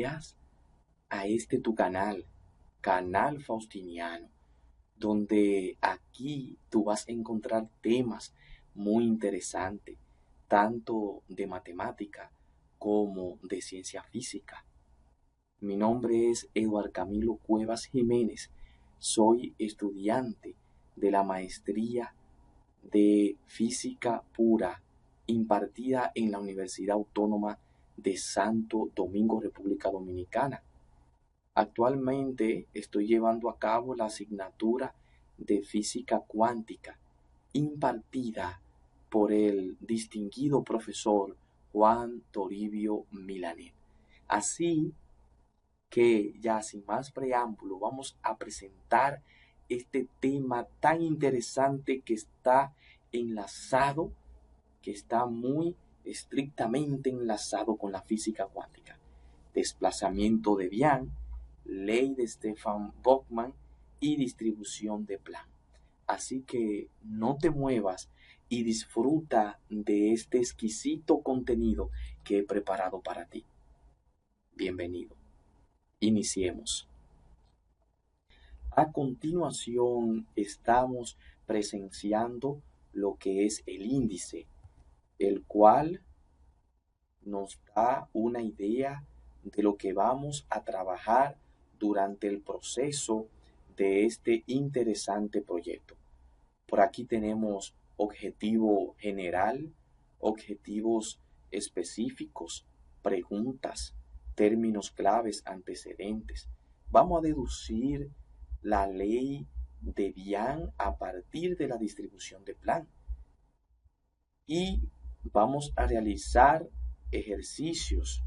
bienvenidas a este tu canal, Canal Faustiniano, donde aquí tú vas a encontrar temas muy interesantes, tanto de matemática como de ciencia física. Mi nombre es Eduardo Camilo Cuevas Jiménez, soy estudiante de la maestría de Física Pura impartida en la Universidad Autónoma de Santo Domingo, República Dominicana. Actualmente estoy llevando a cabo la asignatura de Física Cuántica impartida por el distinguido profesor Juan Toribio Milanet. Así que ya sin más preámbulo vamos a presentar este tema tan interesante que está muy estrictamente enlazado con la física cuántica. Desplazamiento de Bian, ley de Stefan Boltzmann y distribución de Planck. Así que no te muevas y disfruta de este exquisito contenido que he preparado para ti. Bienvenido. Iniciemos. A continuación estamos presenciando lo que es el índice, el cual nos da una idea de lo que vamos a trabajar durante el proceso de este interesante proyecto. Por aquí tenemos objetivo general, objetivos específicos, preguntas, términos claves antecedentes. Vamos a deducir la ley de Bian a partir de la distribución de Planck. Y vamos a realizar ejercicios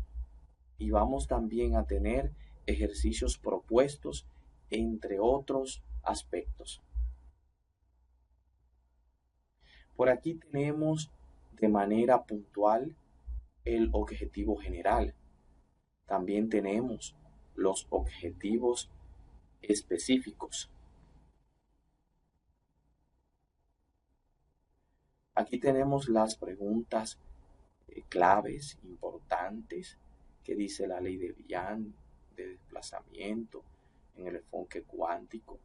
y vamos también a tener ejercicios propuestos, entre otros aspectos. Por aquí tenemos de manera puntual el objetivo general. También tenemos los objetivos específicos. Aquí tenemos las preguntas claves, importantes, que dice la ley de Bian, de desplazamiento en el enfoque cuántico.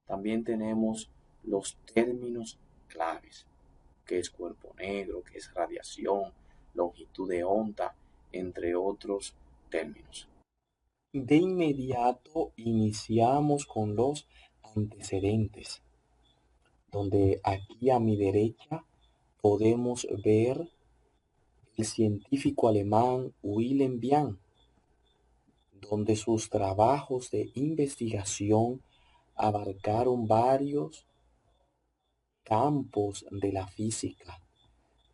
También tenemos los términos claves, que es cuerpo negro, que es radiación, longitud de onda, entre otros términos. De inmediato iniciamos con los antecedentes, donde aquí a mi derecha podemos ver el científico alemán Willem Bian, donde sus trabajos de investigación abarcaron varios campos de la física,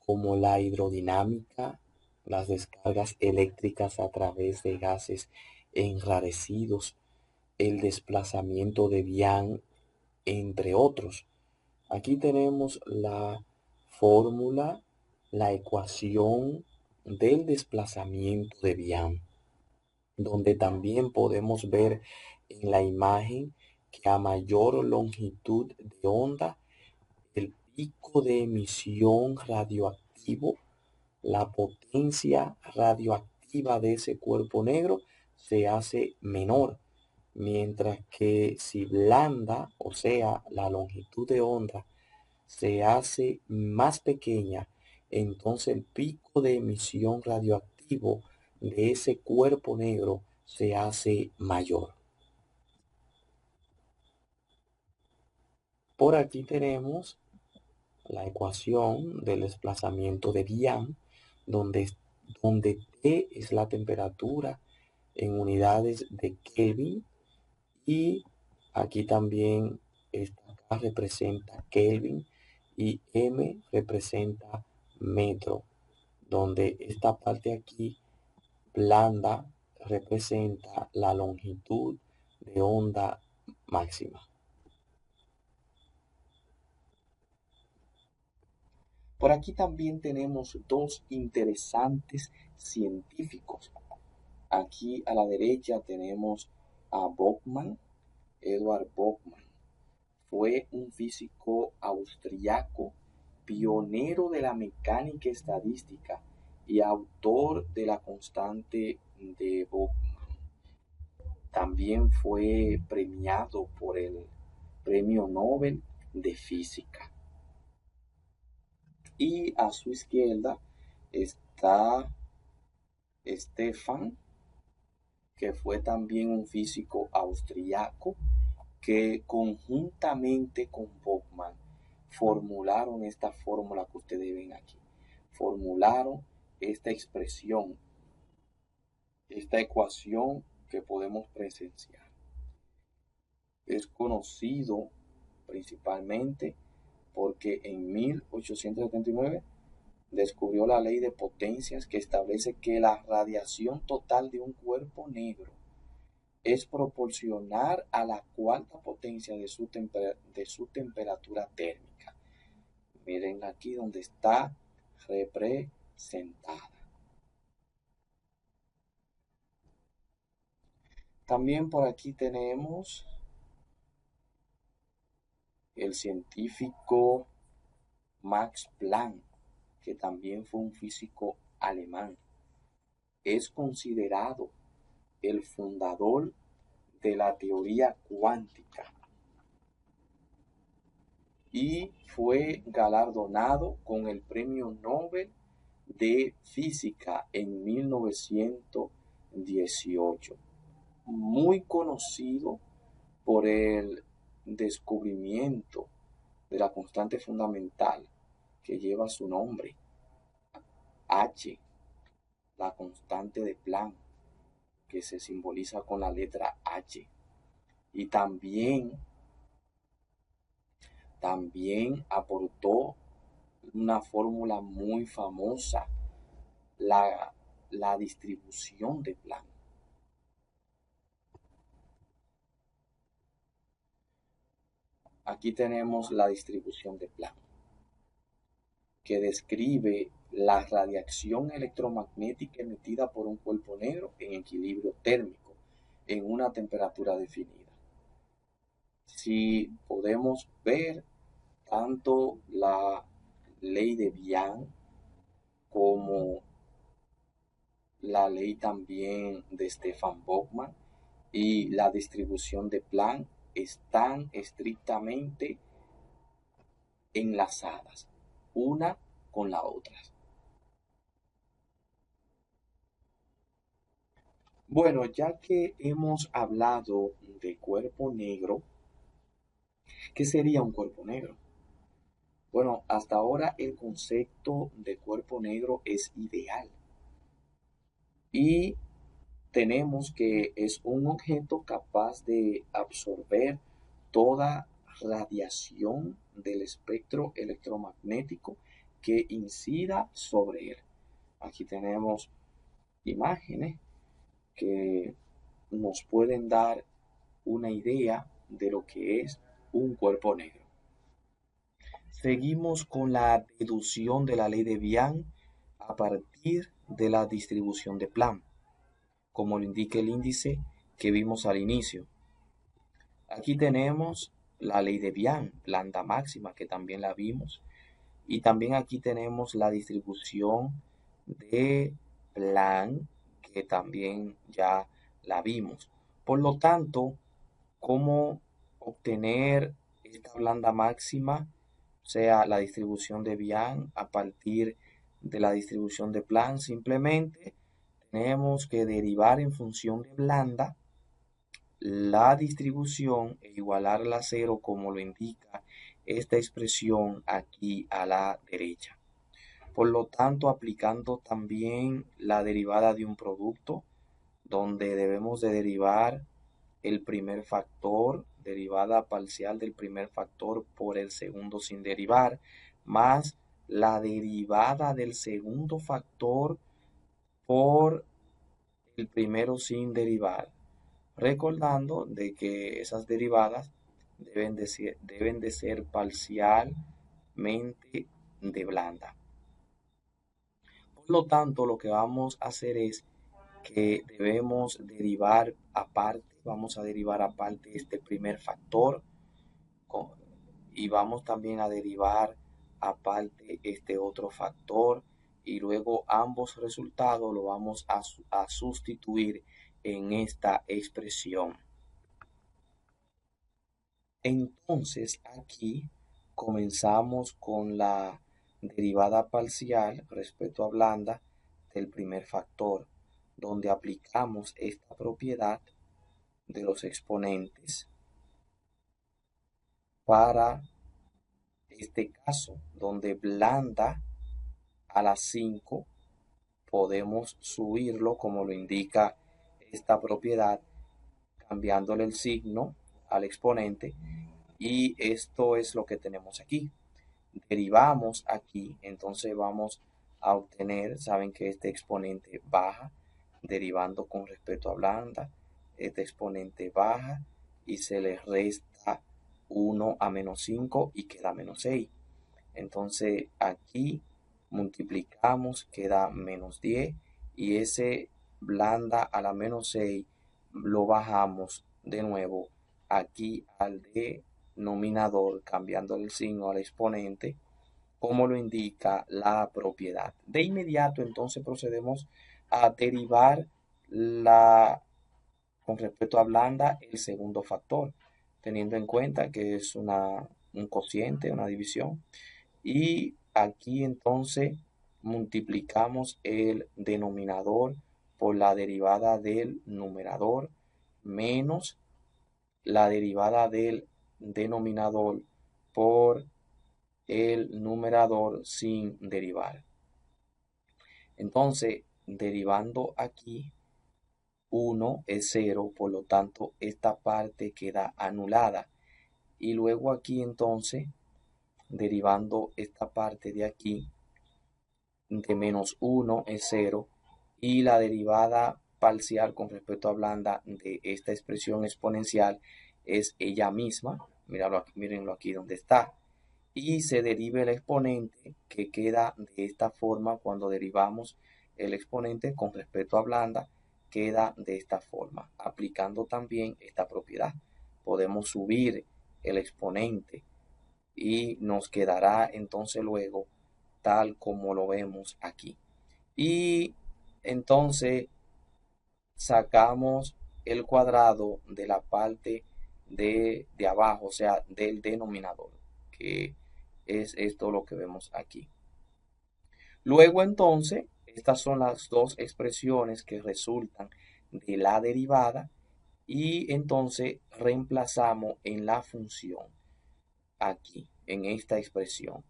como la hidrodinámica, las descargas eléctricas a través de gases enrarecidos, el desplazamiento de Bian, entre otros. Aquí tenemos la fórmula, la ecuación del desplazamiento de Bian, donde también podemos ver en la imagen que a mayor longitud de onda, el pico de emisión radioactivo, la potencia radioactiva de ese cuerpo negro se hace menor, mientras que si blanda, o sea, la longitud de onda, se hace más pequeña, entonces el pico de emisión radioactivo de ese cuerpo negro se hace mayor. Por aquí tenemos la ecuación del desplazamiento de Bian, donde T es la temperatura en unidades de Kelvin, y aquí también esta K representa Kelvin y M representa metro, donde esta parte aquí blanda representa la longitud de onda máxima. Por aquí también tenemos dos interesantes científicos. Aquí a la derecha tenemos a Boltzmann, Edward Boltzmann, fue un físico austriaco, pionero de la mecánica estadística y autor de la constante de Boltzmann. También fue premiado por el Premio Nobel de Física. Y a su izquierda está Stefan, que fue también un físico austriaco, que conjuntamente con Boltzmann formularon esta fórmula que ustedes ven aquí. Formularon esta expresión, esta ecuación que podemos presenciar. Es conocido principalmente porque en 1879 descubrió la ley de potencias que establece que la radiación total de un cuerpo negro es proporcional a la cuarta potencia de su temperatura térmica. Miren aquí donde está representada. También por aquí tenemos el científico Max Planck, que también fue un físico alemán. Es considerado el fundador de la teoría cuántica y fue galardonado con el Premio Nobel de Física en 1918. Muy conocido por el descubrimiento de la constante fundamental que lleva su nombre, H, la constante de Planck, que se simboliza con la letra H. Y también aportó una fórmula muy famosa, la distribución de Planck. Aquí tenemos la distribución de Planck, que describe la radiación electromagnética emitida por un cuerpo negro en equilibrio térmico en una temperatura definida. Si podemos ver tanto la ley de Bian como la ley también de Stefan Boltzmann y la distribución de Planck están estrictamente enlazadas una con la otra. Bueno, ya que hemos hablado de cuerpo negro, ¿qué sería un cuerpo negro? Bueno, hasta ahora el concepto de cuerpo negro es ideal y tenemos que es un objeto capaz de absorber toda radiación del espectro electromagnético que incida sobre él. Aquí tenemos imágenes que nos pueden dar una idea de lo que es un cuerpo negro. Seguimos con la deducción de la ley de Bian a partir de la distribución de Planck, como lo indica el índice que vimos al inicio. Aquí tenemos la ley de Bian, lambda máxima, que también la vimos, y también aquí tenemos la distribución de Planck, que también ya la vimos. Por lo tanto, ¿cómo obtener esta lambda máxima? O sea, la distribución de Bian a partir de la distribución de Planck. Simplemente tenemos que derivar en función de lambda la distribución e igualarla a cero, como lo indica esta expresión aquí a la derecha. Por lo tanto, aplicando también la derivada de un producto, donde debemos de derivar el primer factor, derivada parcial del primer factor por el segundo sin derivar, más la derivada del segundo factor por el primero sin derivar. Recordando de que esas derivadas deben de ser parcialmente de blanda. Por lo tanto, lo que vamos a hacer es que debemos derivar aparte, vamos a derivar aparte este primer factor con- y vamos también a derivar aparte este otro factor y luego ambos resultados lo vamos a sustituir en esta expresión. Entonces aquí comenzamos con la derivada parcial respecto a blanda del primer factor, donde aplicamos esta propiedad de los exponentes para este caso, donde blanda a la 5 podemos subirlo como lo indica esta propiedad, cambiándole el signo al exponente, y esto es lo que tenemos aquí. Derivamos aquí, entonces vamos a obtener, saben que este exponente baja, derivando con respecto a blanda, este exponente baja y se le resta 1 a menos 5 y queda menos 6. Entonces aquí multiplicamos, queda menos 10 y ese blanda a la menos 6 lo bajamos de nuevo aquí al denominador, cambiando el signo al exponente, como lo indica la propiedad. De inmediato entonces procedemos a derivar con respecto a blanda el segundo factor, teniendo en cuenta que es un cociente, una división. Y aquí entonces multiplicamos el denominador por la derivada del numerador menos la derivada del denominador por el numerador sin derivar. Entonces, derivando aquí, 1 es 0, por lo tanto, esta parte queda anulada. Y luego aquí entonces, derivando esta parte de aquí, de menos 1 es 0, y la derivada parcial con respecto a blanda de esta expresión exponencial es ella misma. Mírenlo aquí donde está. Y se deriva el exponente, que queda de esta forma cuando derivamos el exponente con respecto a blanda, queda de esta forma. Aplicando también esta propiedad, podemos subir el exponente y nos quedará entonces luego tal como lo vemos aquí. Y entonces sacamos el cuadrado de la parte de abajo, o sea, del denominador, que es esto lo que vemos aquí. Luego entonces, estas son las dos expresiones que resultan de la derivada y entonces reemplazamos en la función aquí, en esta expresión,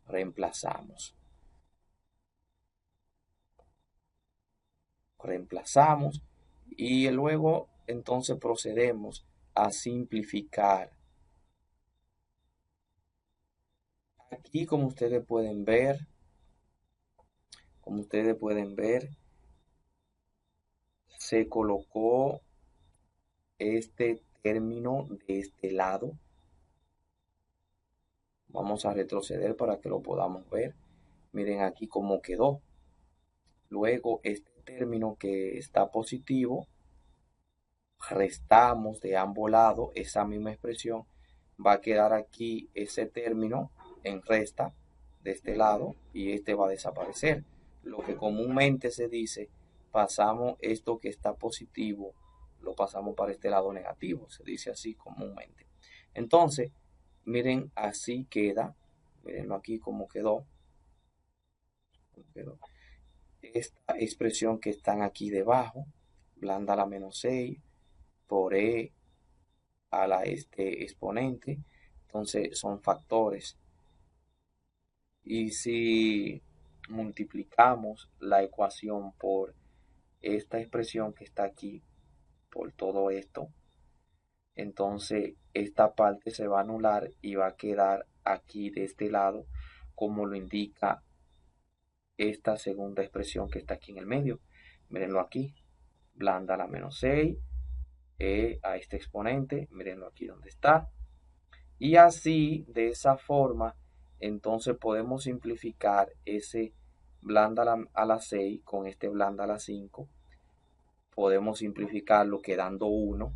reemplazamos y luego entonces procedemos a simplificar. Aquí como ustedes pueden ver, se colocó este término de este lado. Vamos a retroceder para que lo podamos ver. Miren aquí cómo quedó. Luego este término que está positivo, restamos de ambos lados esa misma expresión. Va a quedar aquí ese término en resta de este lado y este va a desaparecer. Lo que comúnmente se dice, pasamos esto que está positivo, lo pasamos para este lado negativo. Se dice así comúnmente. Entonces, miren, así queda. Mirenlo aquí como quedó. Esta expresión que están aquí debajo, blanda a la menos 6 por E a la este exponente. Entonces son factores. Y si multiplicamos la ecuación por esta expresión que está aquí, por todo esto, entonces esta parte se va a anular y va a quedar aquí de este lado como lo indica esta segunda expresión que está aquí en el medio. Mírenlo aquí, blanda a la menos 6 a este exponente, mírenlo aquí donde está. Y así, de esa forma, entonces podemos simplificar ese blanda a la 6 con este blanda a la 5. Podemos simplificarlo quedando 1.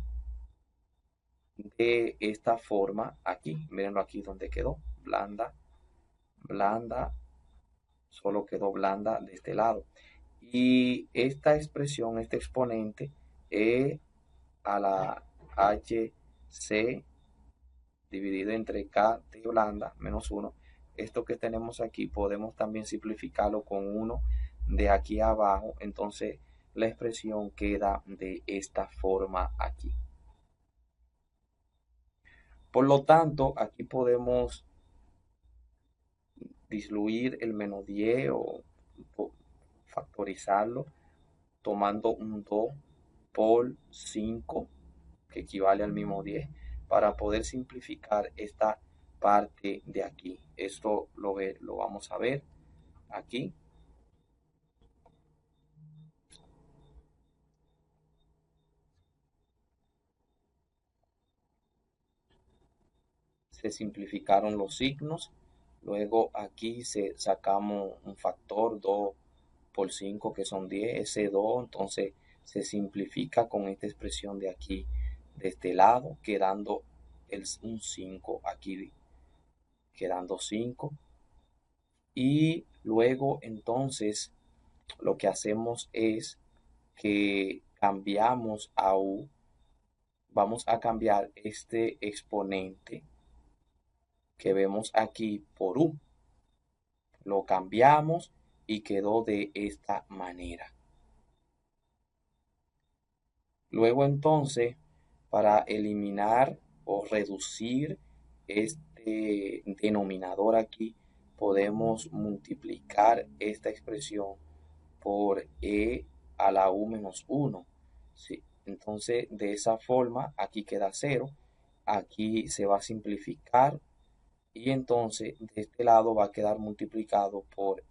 de esta forma aquí. Mírenlo aquí donde quedó, blanda, blanda, solo quedó blanda de este lado. Y esta expresión, este exponente, E a la HC dividido entre KT blanda menos 1. Esto que tenemos aquí podemos también simplificarlo con 1 de aquí abajo. Entonces la expresión queda de esta forma aquí. Por lo tanto, aquí podemos disluir el menos 10 o factorizarlo tomando un 2 por 5 que equivale al mismo 10 para poder simplificar esta parte de aquí. Esto lo vamos a ver aquí. Se simplificaron los signos. Luego aquí sacamos un factor 2 por 5 que son 10. Ese 2 entonces se simplifica con esta expresión de aquí, de este lado, quedando un 5 aquí, quedando 5. Y luego entonces lo que hacemos es que cambiamos a U, vamos a cambiar este exponente que vemos aquí por U. Lo cambiamos y quedó de esta manera. Luego entonces, para eliminar o reducir este denominador aquí, podemos multiplicar esta expresión por e a la u menos 1. ¿Sí? Entonces, de esa forma, aquí queda 0. Aquí se va a simplificar y entonces de este lado va a quedar multiplicado por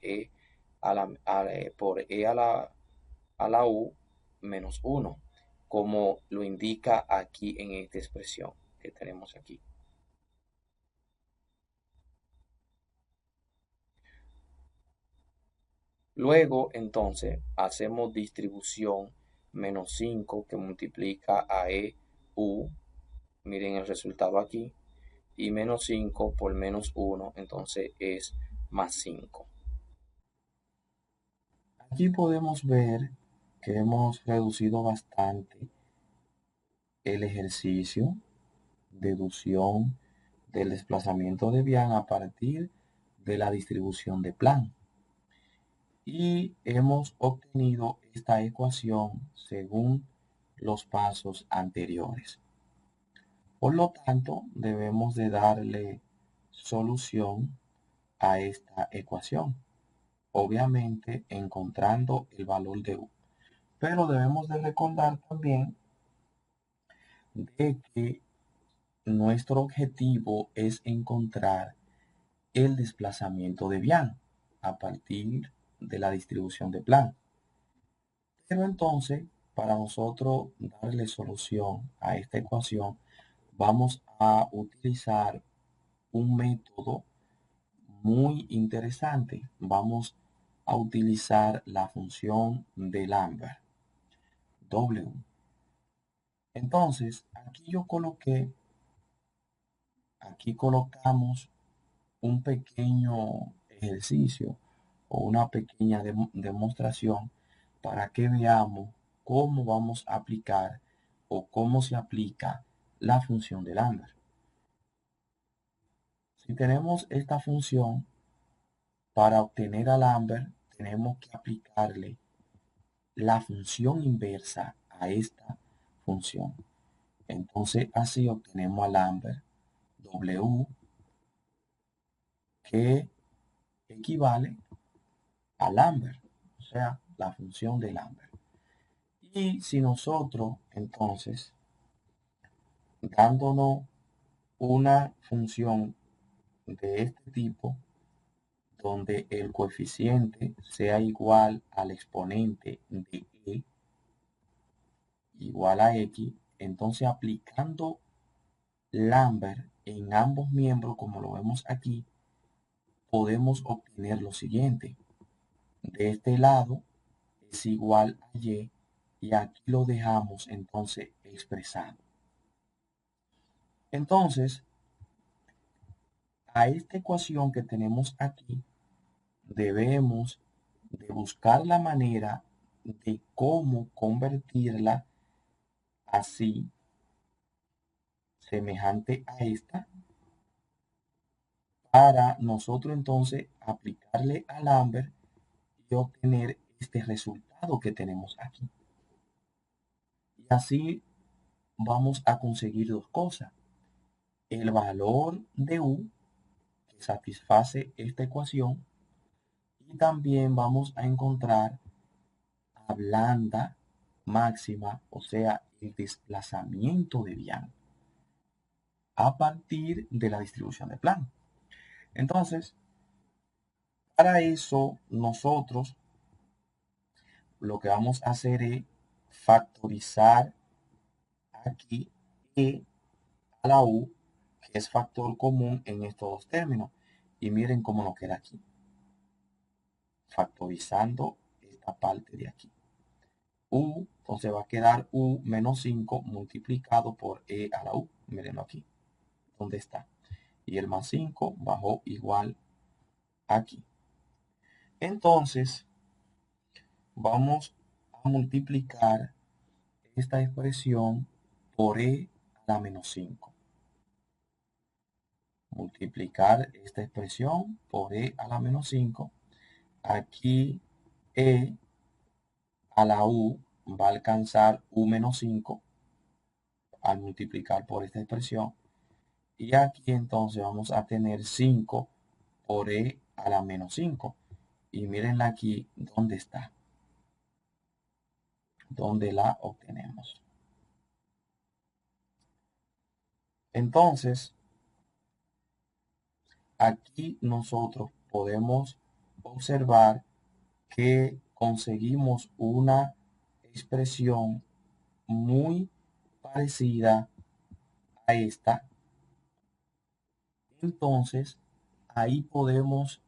a la u menos 1, como lo indica aquí en esta expresión que tenemos aquí. Luego, entonces, hacemos distribución menos 5 que multiplica a EU. Miren el resultado aquí. Y menos 5 por menos 1, entonces es más 5. Aquí podemos ver que hemos reducido bastante el ejercicio, deducción del desplazamiento de Bian a partir de la distribución de Plan. Y hemos obtenido esta ecuación según los pasos anteriores. Por lo tanto, debemos de darle solución a esta ecuación, obviamente encontrando el valor de U. Pero debemos de recordar también de que nuestro objetivo es encontrar el desplazamiento de Bian a partir de la distribución de Plan. Pero entonces, para nosotros darle solución a esta ecuación, vamos a utilizar un método muy interesante. Vamos a utilizar la función de Lambert, W. Entonces, aquí colocamos un pequeño ejercicio o una pequeña demostración para que veamos cómo vamos a aplicar o cómo se aplica la función de Lambert. Si tenemos esta función, para obtener a Lambert tenemos que aplicarle la función inversa a esta función. Entonces así obtenemos a Lambert W, que equivale a Lambert, o sea, la función de Lambert. Y si nosotros entonces, dándonos una función de este tipo, donde el coeficiente sea igual al exponente de e igual a x, entonces aplicando Lambert en ambos miembros, como lo vemos aquí, podemos obtener lo siguiente. De este lado es igual a y aquí lo dejamos entonces expresado. Entonces, a esta ecuación que tenemos aquí, debemos de buscar la manera de cómo convertirla así, semejante a esta, para nosotros entonces aplicarle al Amber y obtener este resultado que tenemos aquí. Y así vamos a conseguir dos cosas. El valor de U que satisface esta ecuación y también vamos a encontrar a blanda máxima, o sea, el desplazamiento de Bian a partir de la distribución de Planck. Entonces, para eso nosotros lo que vamos a hacer es factorizar aquí e a la u, que es factor común en estos dos términos. Y miren cómo nos queda aquí, factorizando esta parte de aquí. U, entonces va a quedar u menos 5 multiplicado por e a la u. Mírenlo aquí, ¿dónde está? Y el más 5 bajó igual aquí. Entonces, vamos a multiplicar esta expresión por e a la menos 5. Multiplicar esta expresión por e a la menos 5. Aquí e a la u va a alcanzar u menos 5 al multiplicar por esta expresión. Y aquí entonces vamos a tener 5 por e a la menos 5. Y mirenla aquí, ¿dónde está? ¿Dónde la obtenemos? Entonces, aquí nosotros podemos observar que conseguimos una expresión muy parecida a esta. Entonces, ahí podemos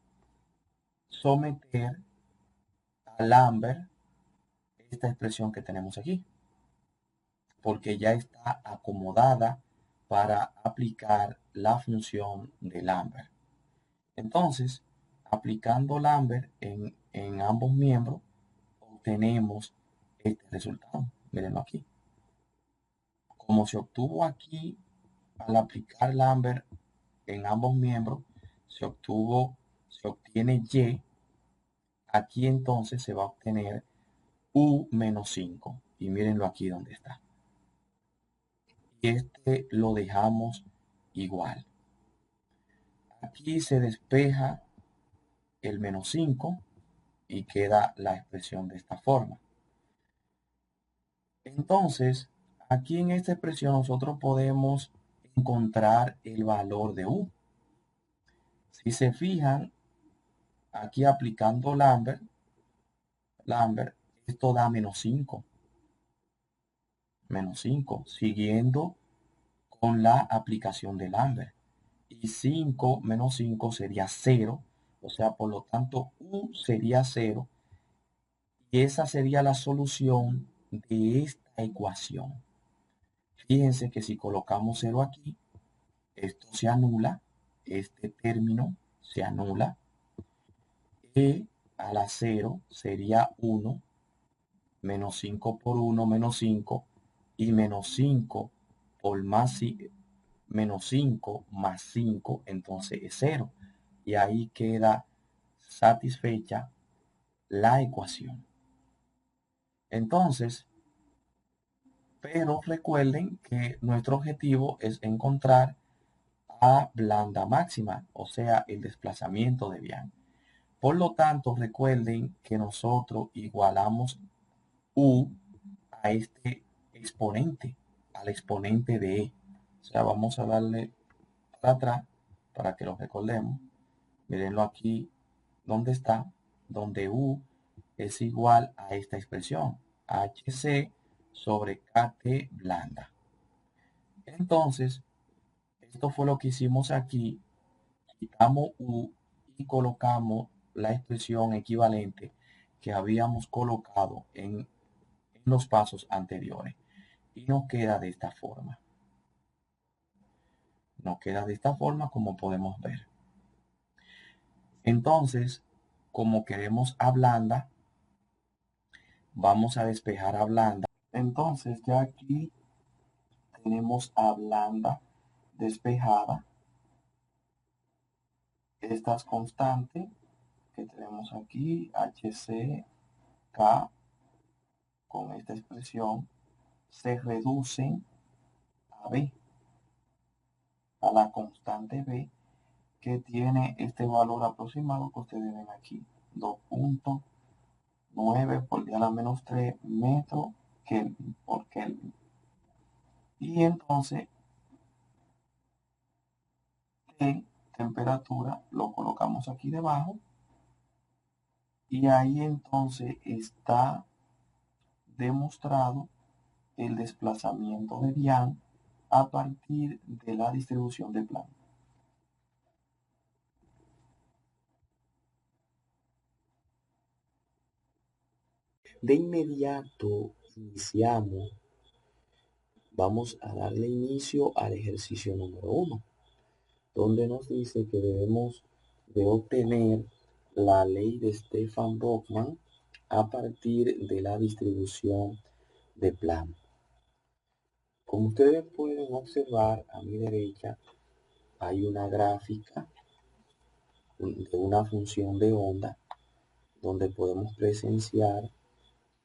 someter al Lambert esta expresión que tenemos aquí, porque ya está acomodada para aplicar la función de Lambert. Entonces, aplicando Lambert en ambos miembros, obtenemos este resultado. Mírenlo aquí. Como se obtuvo aquí al aplicar Lambert en ambos miembros, se obtiene Y. Aquí entonces se va a obtener U menos 5. Y mírenlo aquí donde está. Y este lo dejamos igual. Aquí se despeja el menos 5 y queda la expresión de esta forma. Entonces, aquí en esta expresión nosotros podemos encontrar el valor de U. Si se fijan, aquí aplicando Lambert, esto da menos 5. Menos 5, siguiendo con la aplicación de Lambert. Y 5 menos 5 sería 0. O sea, por lo tanto, U sería 0. Y esa sería la solución de esta ecuación. Fíjense que si colocamos 0 aquí, esto se anula, este término se anula. E a la 0 sería 1, menos 5 por 1, menos 5, y menos 5 por menos 5 más 5, entonces es 0. Y ahí queda satisfecha la ecuación. Entonces, pero recuerden que nuestro objetivo es encontrar a blanda máxima, o sea, el desplazamiento de Bian. Por lo tanto, recuerden que nosotros igualamos U a este exponente, al exponente de E. O sea, vamos a darle para atrás para que lo recordemos. Mírenlo aquí, donde está, donde U es igual a esta expresión, HC sobre KT blanda. Entonces, esto fue lo que hicimos aquí. Quitamos U y colocamos la expresión equivalente que habíamos colocado en los pasos anteriores. Y nos queda de esta forma. Nos queda de esta forma como podemos ver. Entonces, como queremos a blanda, vamos a despejar a blanda. Entonces ya aquí tenemos a blanda despejada. Estas constantes que tenemos aquí, HCK, con esta expresión, se reducen a B, a la constante B, que tiene este valor aproximado que ustedes ven aquí, 2.9 por 10 a la menos 3 metros Kelvin por Kelvin. Y entonces, T, temperatura, lo colocamos aquí debajo. Y ahí entonces está demostrado el desplazamiento de Diane a partir de la distribución de Planck. De inmediato vamos a darle inicio al ejercicio número 1, donde nos dice que debemos de obtener la ley de Stefan Boltzmann a partir de la distribución de Planck. Como ustedes pueden observar, a mi derecha hay una gráfica de una función de onda donde podemos presenciar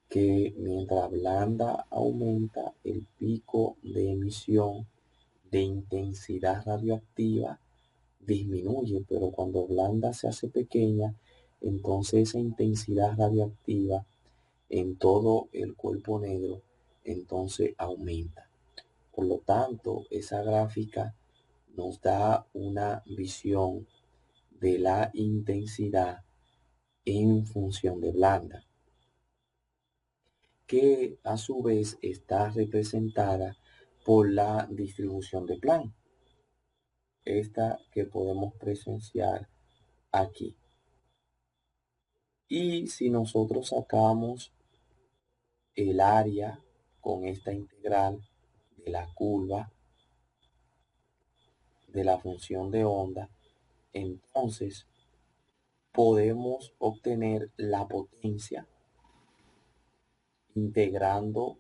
que mientras blanda aumenta, el pico de emisión de intensidad radioactiva disminuye, pero cuando blanda se hace pequeña, entonces esa intensidad radioactiva en todo el cuerpo negro entonces aumenta. Por lo tanto, esa gráfica nos da una visión de la intensidad en función de blanda, que a su vez está representada por la distribución de Planck, esta que podemos presenciar aquí. Y si nosotros sacamos el área con esta integral de la curva de la función de onda, entonces podemos obtener la potencia integrando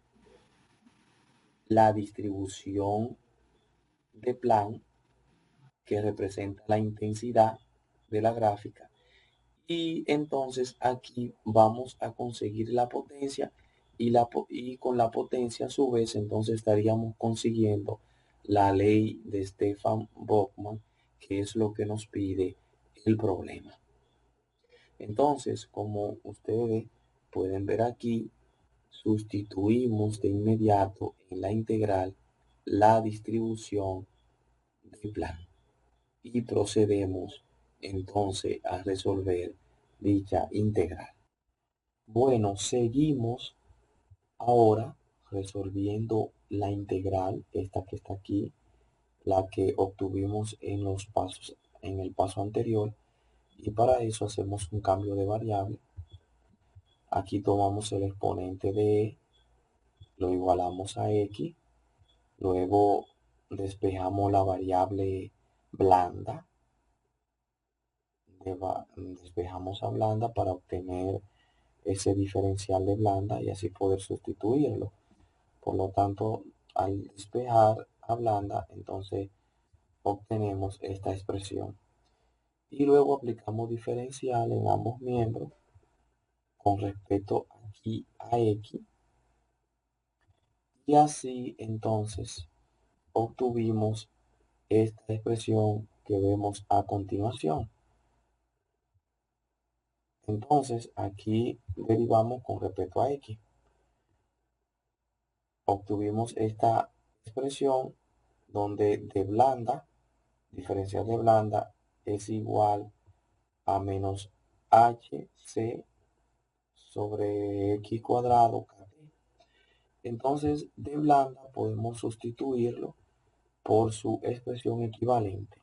la distribución de Planck, que representa la intensidad de la gráfica, y entonces aquí vamos a conseguir la potencia y con la potencia a su vez entonces estaríamos consiguiendo la ley de Stefan Boltzmann, que es lo que nos pide el problema. Entonces, como ustedes pueden ver aquí, sustituimos de inmediato en la integral la distribución de Planck y procedemos entonces a resolver dicha integral. Bueno, seguimos ahora resolviendo la integral, esta que está aquí, la que obtuvimos en los pasos, en el paso anterior, y para eso hacemos un cambio de variable. Aquí tomamos el exponente de e, lo igualamos a x, luego despejamos la variable blanda, despejamos a blanda para obtener ese diferencial de blanda y así poder sustituirlo. Por lo tanto, al despejar a blanda, entonces obtenemos esta expresión. Y luego aplicamos diferencial en ambos miembros con respecto aquí a x. Y así entonces obtuvimos esta expresión que vemos a continuación. Entonces aquí derivamos con respecto a x. Obtuvimos esta expresión donde de blanda, diferencial de blanda, es igual a menos hc sobre x cuadrado kt. Entonces de blanda podemos sustituirlo por su expresión equivalente.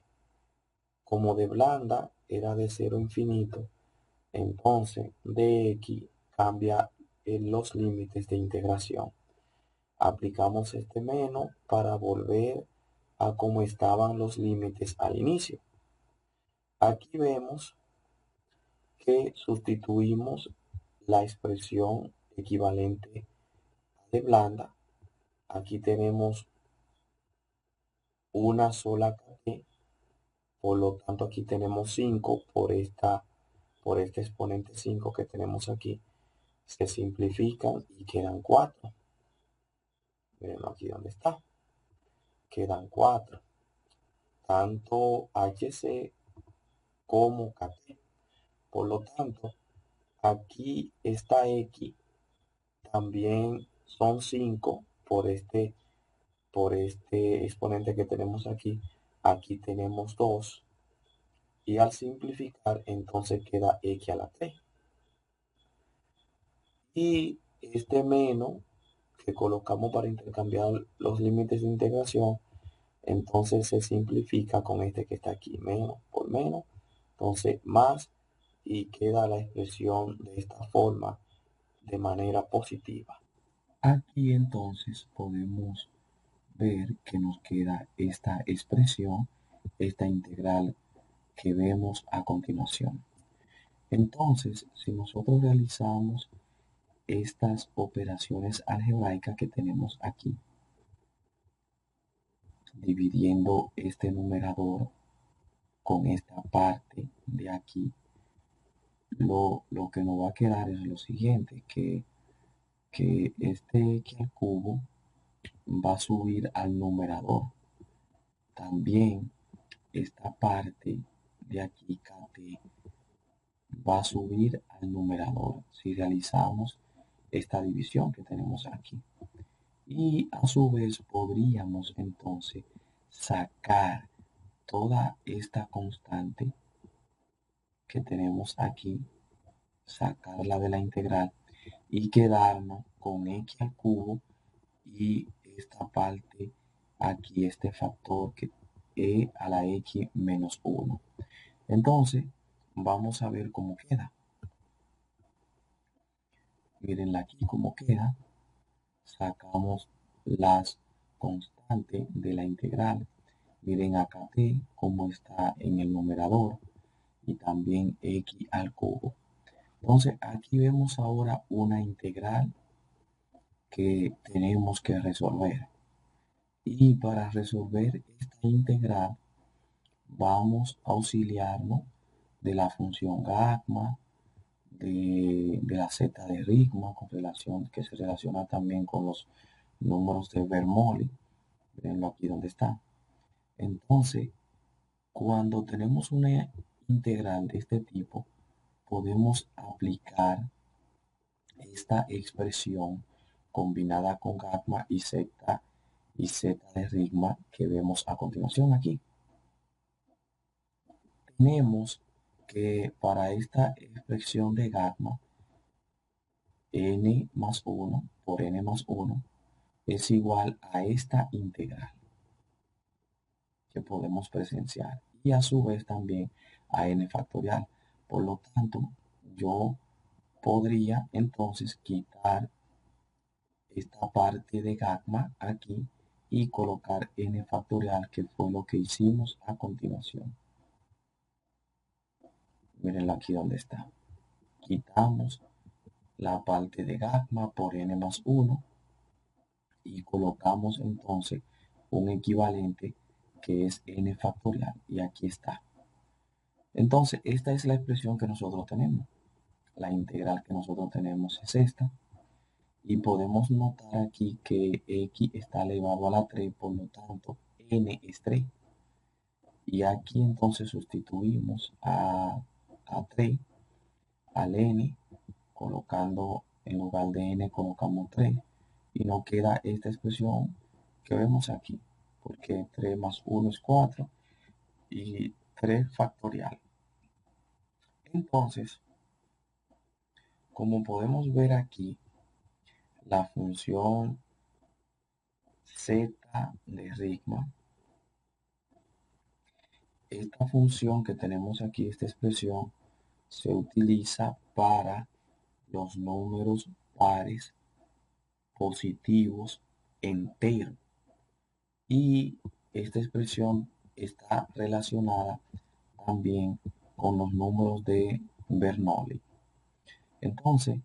Como de blanda era de 0 a infinito, entonces dx cambia en los límites de integración. Aplicamos este menos para volver a cómo estaban los límites al inicio. Aquí vemos que sustituimos la expresión equivalente de blanda. Aquí tenemos una sola KT, por lo tanto aquí tenemos 5 por este exponente 5 que tenemos aquí. Se simplifican y quedan 4. Miren aquí donde está. Quedan 4. Tanto HC como KT. Por lo tanto, aquí esta X también son 5 por este exponente que tenemos aquí. Aquí tenemos 2. Y al simplificar, entonces queda X a la T. Y este menos que colocamos para intercambiar los límites de integración, entonces se simplifica con este que está aquí, menos por menos, entonces más, y queda la expresión de esta forma de manera positiva. Aquí entonces podemos ver que nos queda esta expresión, esta integral que vemos a continuación. Entonces, si nosotros realizamos estas operaciones algebraicas que tenemos aquí, dividiendo este numerador con esta parte de aquí, lo que nos va a quedar es lo siguiente, que este x al cubo va a subir al numerador. También esta parte de aquí, kt, va a subir al numerador si realizamos esta división que tenemos aquí. Y a su vez podríamos entonces sacar toda esta constante que tenemos aquí, sacarla de la integral y quedarnos con x al cubo y esta parte aquí, este factor que e a la x menos 1. Entonces, vamos a ver cómo queda. Miren aquí cómo queda. Sacamos las constantes de la integral. Miren acá t cómo está en el numerador y también x al cubo. Entonces aquí vemos ahora una integral que tenemos que resolver. Y para resolver esta integral vamos a auxiliarnos de la función gamma, de la z de Riemann con relación, que se relaciona también con los números de Bernoulli. Mirenlo aquí donde está. Entonces, cuando tenemos una integral de este tipo, podemos aplicar esta expresión combinada con gamma y z de Riemann que vemos a continuación aquí. Tenemos que para esta expresión de gamma, n más 1 por n más 1 es igual a esta integral que podemos presenciar y a su vez también a n factorial. Por lo tanto, yo podría entonces quitar esta parte de gamma aquí y colocar n factorial, que fue lo que hicimos a continuación. Miren aquí donde está. Quitamos la parte de gamma por n más 1 y colocamos entonces un equivalente que es n factorial, y aquí está. Entonces esta es la expresión que nosotros tenemos. La integral que nosotros tenemos es esta, y podemos notar aquí que x está elevado a la 3, por lo tanto n es 3. Y aquí entonces sustituimos a 3 al n, colocando en lugar de n colocamos 3, y nos queda esta expresión que vemos aquí, porque 3 más 1 es 4 y 3 factorial. Entonces, como podemos ver aquí, la función z de Riemann, esta función que tenemos aquí, esta expresión, se utiliza para los números pares positivos enteros. Y esta expresión está relacionada también con los números de Bernoulli. Entonces,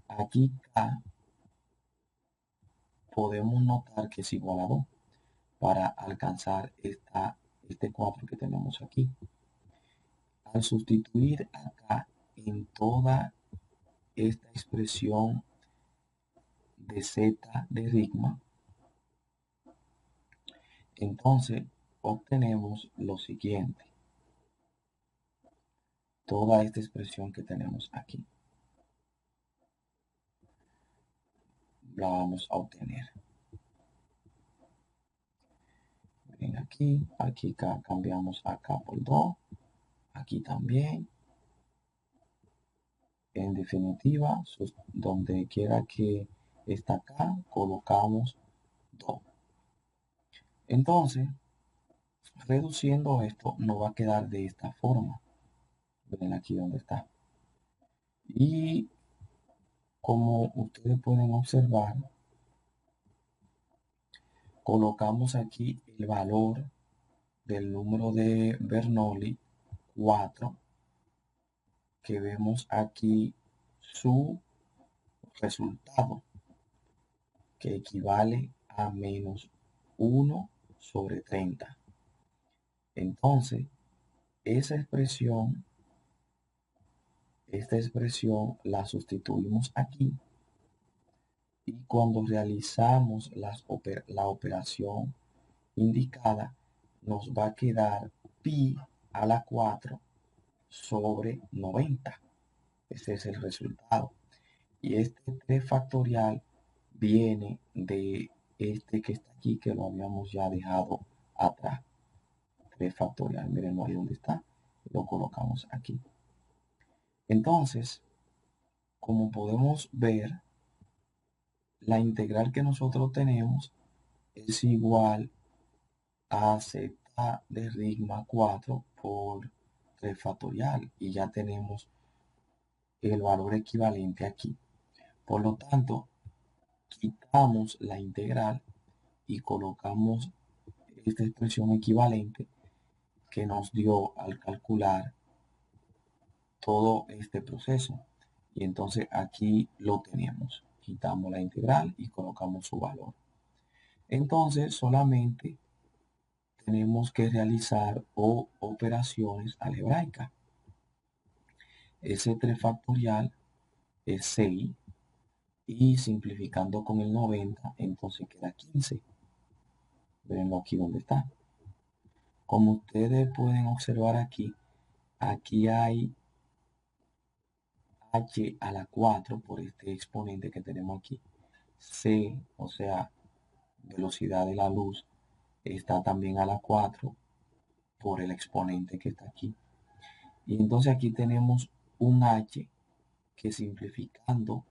aquí K podemos notar que es igual a 2 para alcanzar este 4 que tenemos aquí. Al sustituir acá en toda esta expresión de Z de Rigma, entonces obtenemos lo siguiente. Toda esta expresión que tenemos aquí la vamos a obtener. Ven aquí cambiamos acá por 2, aquí también. En definitiva, donde quiera que está acá, colocamos 2. Entonces, reduciendo esto, nos va a quedar de esta forma. Ven aquí donde está. Y como ustedes pueden observar, colocamos aquí el valor del número de Bernoulli 4, que vemos aquí su resultado, que equivale a menos 1 sobre 30. Entonces, esta expresión la sustituimos aquí y cuando realizamos la operación indicada nos va a quedar pi a la 4 sobre 90. Ese es el resultado. Y este 3 factorial viene de este que está aquí, que lo habíamos ya dejado atrás. 3 factorial, miren ahí donde está. Lo colocamos aquí. Entonces, como podemos ver, la integral que nosotros tenemos es igual a z de rigma 4 por 3 factorial y ya tenemos el valor equivalente aquí. Por lo tanto, quitamos la integral y colocamos esta expresión equivalente que nos dio al calcular todo este proceso. Y entonces aquí lo tenemos. Quitamos la integral y colocamos su valor. Entonces solamente tenemos que realizar operaciones algebraicas. Ese 3 factorial es 6 y simplificando con el 90 entonces queda 15. Verenlo aquí donde está. Como ustedes pueden observar aquí hay h a la 4 por este exponente que tenemos aquí. C, o sea, velocidad de la luz, está también a la 4 por el exponente que está aquí. Y entonces aquí tenemos un h que simplificando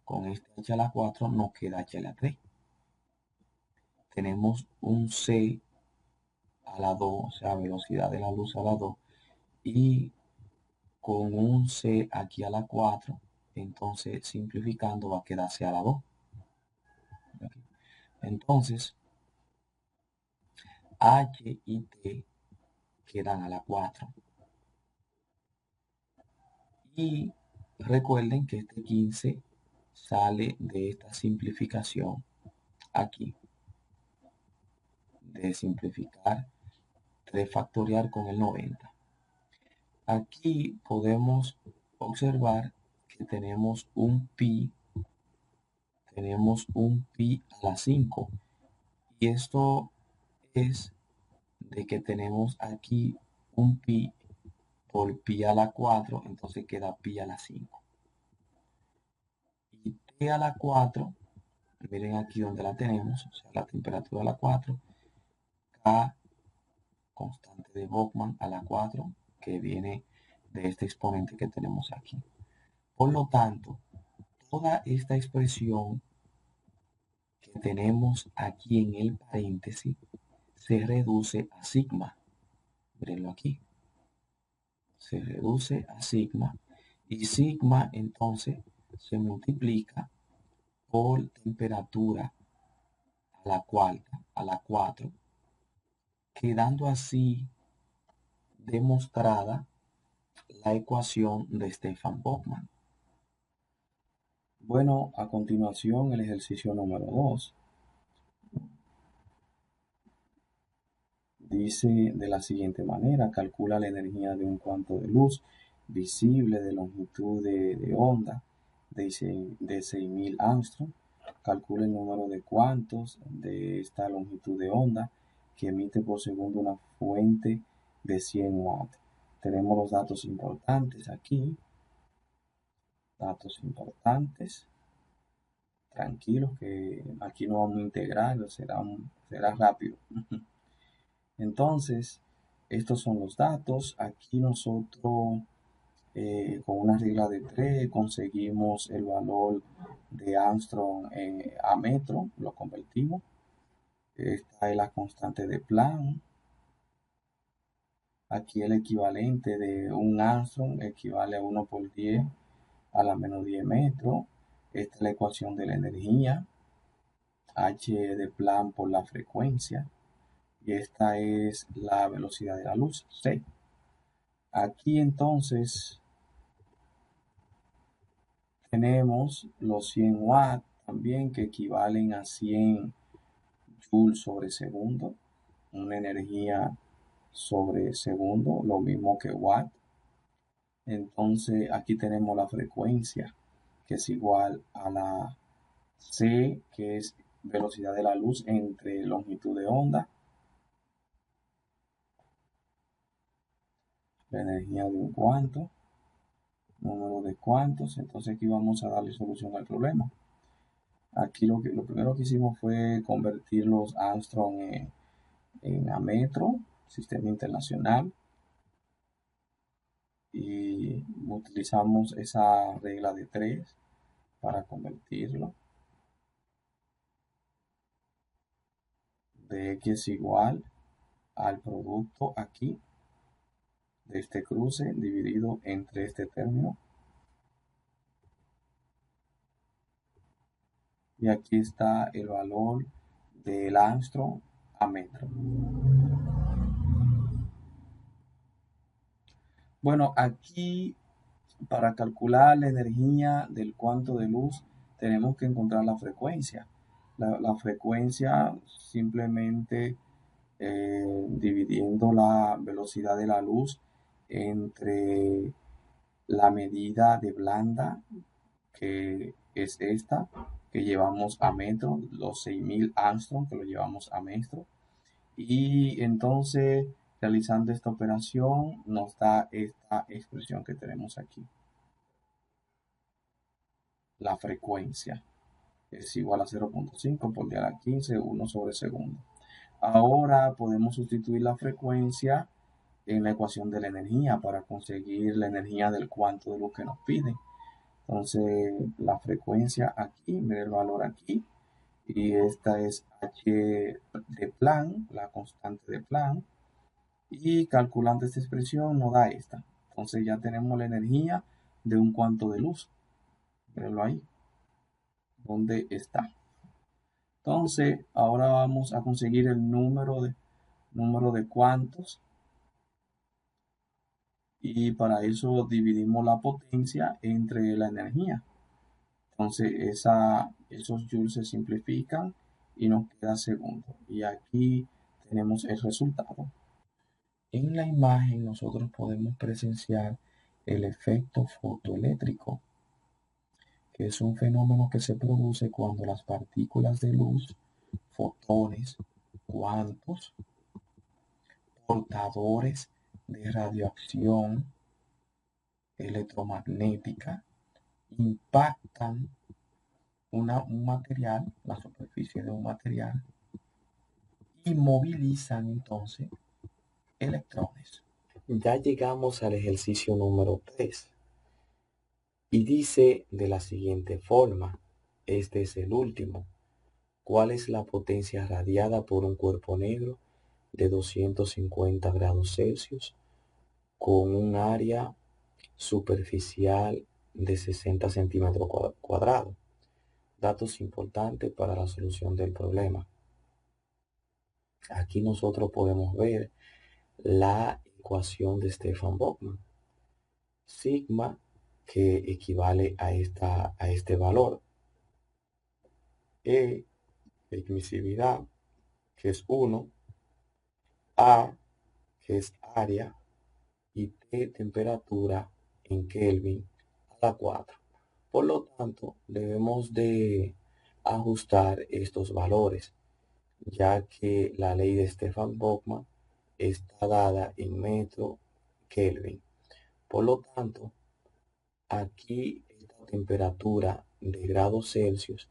con este h a la 4 nos queda h a la 3. Tenemos un c a la 2, o sea, velocidad de la luz a la 2, y con un c aquí a la 4, entonces simplificando va a quedarse a la 2. Entonces, h y t quedan a la 4. Y recuerden que este 15 sale de esta simplificación aquí, de simplificar 3 factorial con el 90. Aquí podemos observar que tenemos un pi a la 5 y esto es de que tenemos aquí un pi por pi a la 4, entonces queda pi a la 5. Y t a la 4, miren aquí donde la tenemos, o sea, la temperatura a la 4, K, constante de Boltzmann a la 4, que viene de este exponente que tenemos aquí. Por lo tanto, toda esta expresión que tenemos aquí en el paréntesis se reduce a sigma. Mirenlo aquí. Se reduce a sigma y sigma entonces se multiplica por temperatura a la cuarta, a la 4, quedando así demostrada la ecuación de Stefan Boltzmann. Bueno, a continuación el ejercicio número 2 dice de la siguiente manera: calcula la energía de un cuanto de luz visible de longitud de onda de 6.000 Armstrong. Calcula el número de cuantos de esta longitud de onda que emite por segundo una fuente de 100 watts. Tenemos los datos importantes aquí. Datos importantes. Tranquilos que aquí no vamos a integrar, será rápido. Entonces, estos son los datos. Aquí nosotros con una regla de 3 conseguimos el valor de Armstrong a metro, lo convertimos. Esta es la constante de Planck. Aquí el equivalente de un Armstrong equivale a 1 por 10 a la menos 10 metros. Esta es la ecuación de la energía, H de Planck por la frecuencia. Y esta es la velocidad de la luz, C. Aquí entonces tenemos los 100 watts también, que equivalen a 100 joules sobre segundo, una energía sobre segundo, lo mismo que watt. Entonces aquí tenemos la frecuencia, que es igual a la C, que es velocidad de la luz entre longitud de onda, la energía de un cuanto, número de cuantos. Entonces aquí vamos a darle solución al problema. Aquí lo primero que hicimos fue convertir los Armstrong en a metro, sistema internacional, y utilizamos esa regla de 3 para convertirlo. De X es igual al producto aquí de este cruce dividido entre este término. Y aquí está el valor del Armstrong a metro. Bueno, aquí para calcular la energía del cuanto de luz tenemos que encontrar la frecuencia. La frecuencia simplemente dividiendo la velocidad de la luz entre la medida de Blanda, que es esta, que llevamos a metro, los 6.000 Armstrong, que lo llevamos a metro. Y entonces, realizando esta operación, nos da esta expresión que tenemos aquí. La frecuencia es igual a 0.5 por 10 a la 15, 1 sobre segundo. Ahora podemos sustituir la frecuencia en la ecuación de la energía para conseguir la energía del cuanto de luz que nos piden. Entonces, la frecuencia aquí, mire el valor aquí, y esta es H de Planck, la constante de Planck, y calculando esta expresión nos da esta. Entonces ya tenemos la energía de un cuanto de luz. Mírenlo ahí, ¿dónde está? Entonces, ahora vamos a conseguir el número de cuantos, y para eso dividimos la potencia entre la energía. Entonces esos joules se simplifican y nos queda segundo. Y aquí tenemos el resultado. En la imagen nosotros podemos presenciar el efecto fotoeléctrico, que es un fenómeno que se produce cuando las partículas de luz, fotones, cuantos, portadores de radiación electromagnética, impactan un material, la superficie de un material, y movilizan entonces electrones. Ya llegamos al ejercicio número 3 y dice de la siguiente forma, este es el último: ¿cuál es la potencia radiada por un cuerpo negro de 250 grados Celsius con un área superficial de 60 centímetros cuadrados? Datos importantes para la solución del problema. Aquí nosotros podemos ver la ecuación de Stefan Boltzmann. Sigma, que equivale a este valor. E, emisividad, que es 1. A, que es área, y T, temperatura en Kelvin a la 4. Por lo tanto, debemos de ajustar estos valores, ya que la ley de Stefan Boltzmann está dada en metro Kelvin. Por lo tanto, aquí esta temperatura de grados Celsius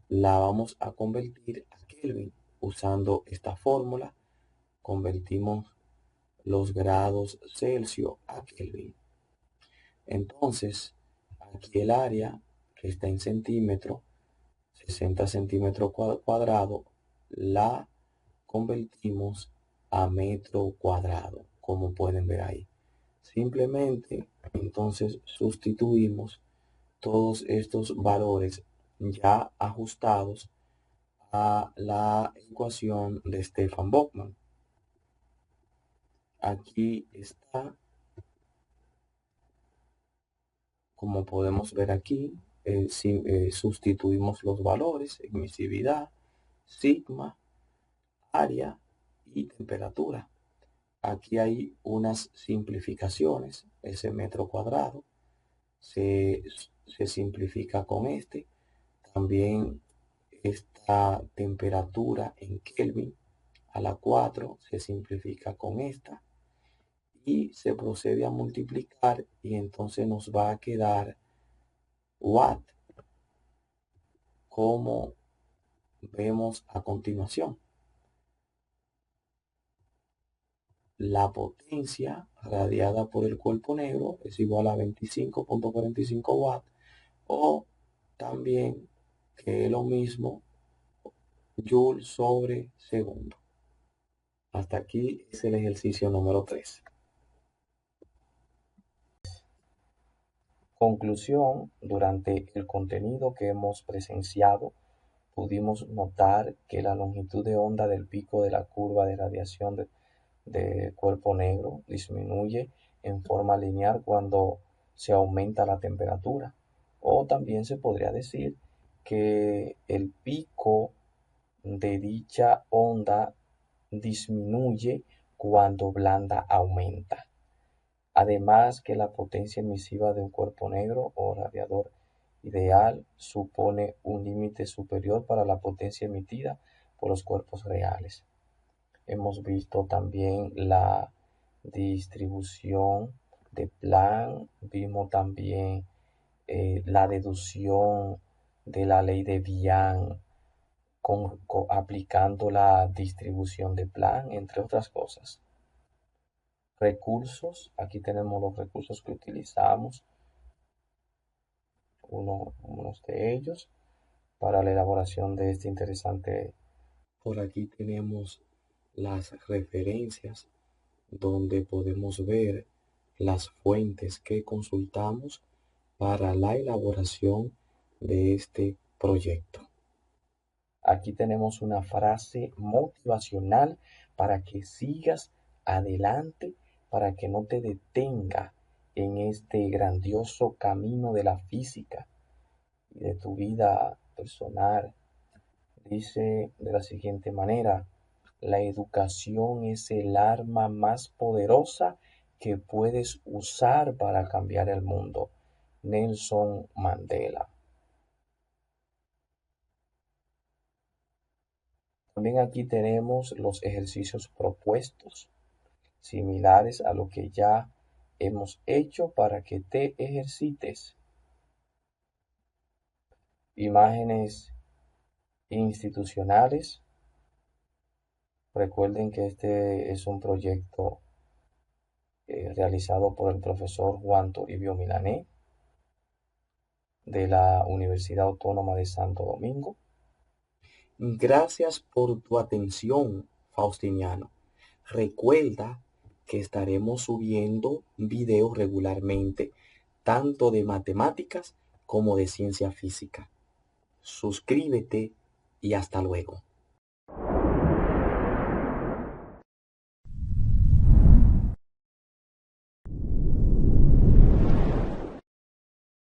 la vamos a convertir a Kelvin. Usando esta fórmula, convertimos los grados Celsius a Kelvin. Entonces, aquí el área que está en centímetros, 60 centímetros cuadrados, la convertimos a metro cuadrado, como pueden ver ahí. Simplemente, entonces, sustituimos todos estos valores ya ajustados a la ecuación de Stefan Boltzmann. Aquí está, como podemos ver aquí, sustituimos los valores, emisividad, sigma, área y temperatura. Aquí hay unas simplificaciones. Ese metro cuadrado se, se simplifica con este. También esta temperatura en Kelvin a la 4 se simplifica con esta. Y se procede a multiplicar y entonces nos va a quedar watt, como vemos a continuación. La potencia radiada por el cuerpo negro es igual a 25.45 watts, o también, que es lo mismo, joule sobre segundo. Hasta aquí es el ejercicio número 3. Conclusión: durante el contenido que hemos presenciado, pudimos notar que la longitud de onda del pico de la curva de radiación de cuerpo negro disminuye en forma lineal cuando se aumenta la temperatura. O también se podría decir que el pico de dicha onda disminuye cuando blanda aumenta. Además, que la potencia emisiva de un cuerpo negro o radiador ideal supone un límite superior para la potencia emitida por los cuerpos reales. Hemos visto también la distribución de Planck, vimos también la deducción de la ley de Bian aplicando la distribución de Planck, entre otras cosas. Recursos: aquí tenemos los recursos que utilizamos, unos de ellos, para la elaboración de este interesante. Por aquí tenemos las referencias donde podemos ver las fuentes que consultamos para la elaboración de este proyecto. Aquí tenemos una frase motivacional para que sigas adelante, para que no te detenga en este grandioso camino de la física y de tu vida personal. Dice de la siguiente manera: la educación es el arma más poderosa que puedes usar para cambiar el mundo. Nelson Mandela. También aquí tenemos los ejercicios propuestos, similares a lo que ya hemos hecho, para que te ejercites. Imágenes institucionales. Recuerden que este es un proyecto realizado por el profesor Juan Toribio Milané, de la Universidad Autónoma de Santo Domingo. Gracias por tu atención, Faustiniano. Recuerda que estaremos subiendo videos regularmente, tanto de matemáticas como de ciencia física. Suscríbete y hasta luego.